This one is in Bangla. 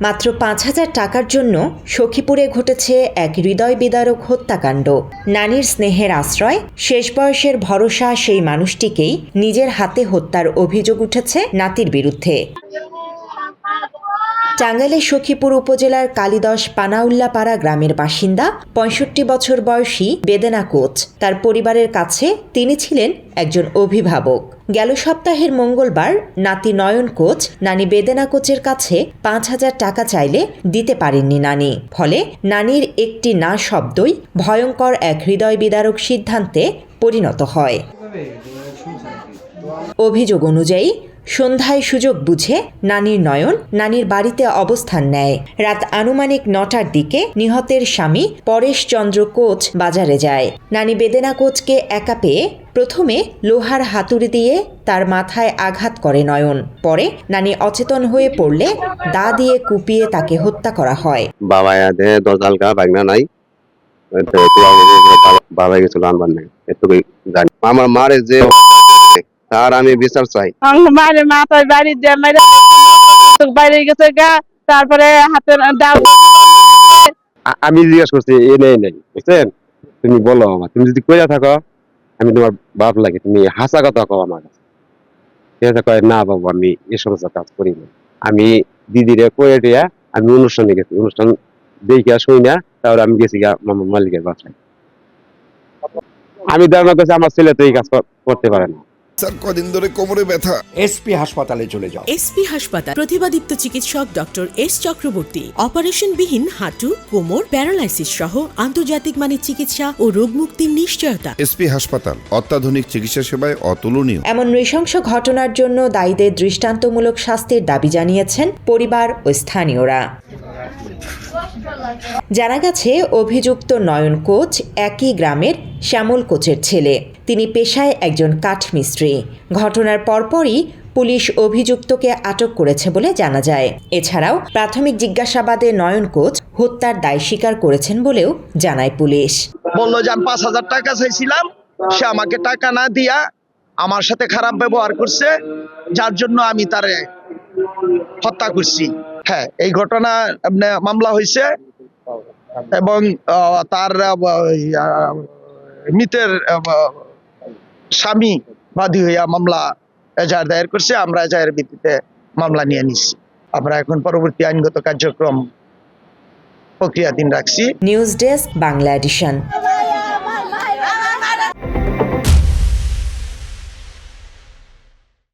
মাত্র ৫,০০০ টাকার জন্য সখীপুরে ঘটেছে এক হৃদয় বিদারক হত্যাকাণ্ড। নানির স্নেহের আশ্রয়, শেষ বয়সের ভরসা সেই মানুষটিকেই নিজের হাতে হত্যার অভিযোগ উঠেছে নাতির বিরুদ্ধে। টাঙ্গাইলের সখীপুর উপজেলার কালিদশ পানাউল্লাপাড়া গ্রামের বাসিন্দা ৬৫ বছর বয়সী বেদেনা কোচ। তার পরিবারের কাছে তিনি ছিলেন একজন অভিভাবক। গেল সপ্তাহের মঙ্গলবার নাতি নয়ন কোচ নানি বেদেনা কোচের কাছে ৫,০০০ টাকা চাইলে দিতে পারেননি নানি। ফলে নানির একটি না শব্দই ভয়ঙ্কর এক হৃদয় বিদারক সিদ্ধান্তে পরিণত হয়। অভিযোগ অনুযায়ী সন্ধ্যায় সুযোগ বুঝে নানির নয়ন নানির বাড়িতে অবস্থান নেয়। রাত আনুমানিক ৯টার দিকে নিহতের স্বামী পরেশ চন্দ্র কোচ বাজারে যায়। নানি বেদেনা কোচকে একা পেয়ে প্রথমে লোহার হাতুড়ি দিয়ে তার মাথায় আঘাত করে নয়ন। পরে নানি অচেতন হয়ে পড়লে দা দিয়ে কুপিয়ে তাকে হত্যা করা হয়। বাবা নাই বাবা গেছিল আনবার নাই, এটুকুই জানি। আমার মারে যে তার আমি বিচার চাই। মারে মাথায় বাড়ি দিয়ে মেরে বাইরে গেছে গা, তারপরে হাতে আমি জিজ্ঞাসা করছি এ নেই বুঝছেন, তুমি বলো আমার, তুমি যদি কইয়া থাকো আমি তোমার বাপ লাগে, তুমি হাসা কথা কও আমার কাছে। ঠিক আছে, কয় না বাবু আমি এ সমস্ত কাজ করি না। আমি দিদিরে কয়ে দিয়া আমি অনুষ্ঠানে গেছি, অনুষ্ঠান দেখিয়া শুই না, তারপরে আমি গেছি গা মামার মালিকের বাসায়। আমি ধারণা করছি আমার ছেলে তো এই কাজ করতে পারে না। কদিন ধরে কোমরে ব্যথা। এসপি হাসপাতালে চলে যাও। এসপি হাসপাতাল, প্রতিভাদীপ্ত চিকিৎসক ডক্টর এস চক্রবর্তী। অপারেশনবিহীন হাঁটু, কোমর, প্যারালাইসিস সহ আন্তর্জাতিক মানের চিকিৎসা ও রোগ মুক্তির নিশ্চয়তা। এসপি হাসপাতাল, অত্যাধুনিক চিকিৎসা সেবায় অতুলনীয়। এমন নৃশংস ঘটনার জন্য দায়ীদের দৃষ্টান্তমূলক শাস্তির দাবি জানিয়েছেন পরিবার ও স্থানীয়রা। জানা গেছে অভিযুক্ত নয়ন কোচ একই গ্রামের শ্যামল কোচের ছেলে। তিনি পেশায় একজন কাঠমিস্ত্রি। ঘটনার পরপরই পুলিশ অভিযুক্তকে আটক করেছে বলে জানা যায়। এছাড়াও প্রাথমিক জিজ্ঞাসাবাদে নয়ন কোচ হত্যার দায় স্বীকার করেছেন বলেও জানায় পুলিশ। বললো যে আমি ৫,০০০ টাকা চাইছিলাম, সে আমাকে টাকা না দিয়া আমার সাথে খারাপ ব্যবহার করছে, যার জন্য আমি তারে হত্যা করছি। হ্যাঁ, এই ঘটনা মামলা হয়েছে এবং তার মৃতের স্বামী বাদী হইয়া মামলা এজাহার দায়ের করছে। আমরা এজাহারের ভিত্তিতে মামলা নিয়ে নিচ্ছি। আমরা এখন পরবর্তী আইনগত কার্যক্রম প্রক্রিয়াধীন রাখছি। News desk, Bangla addition.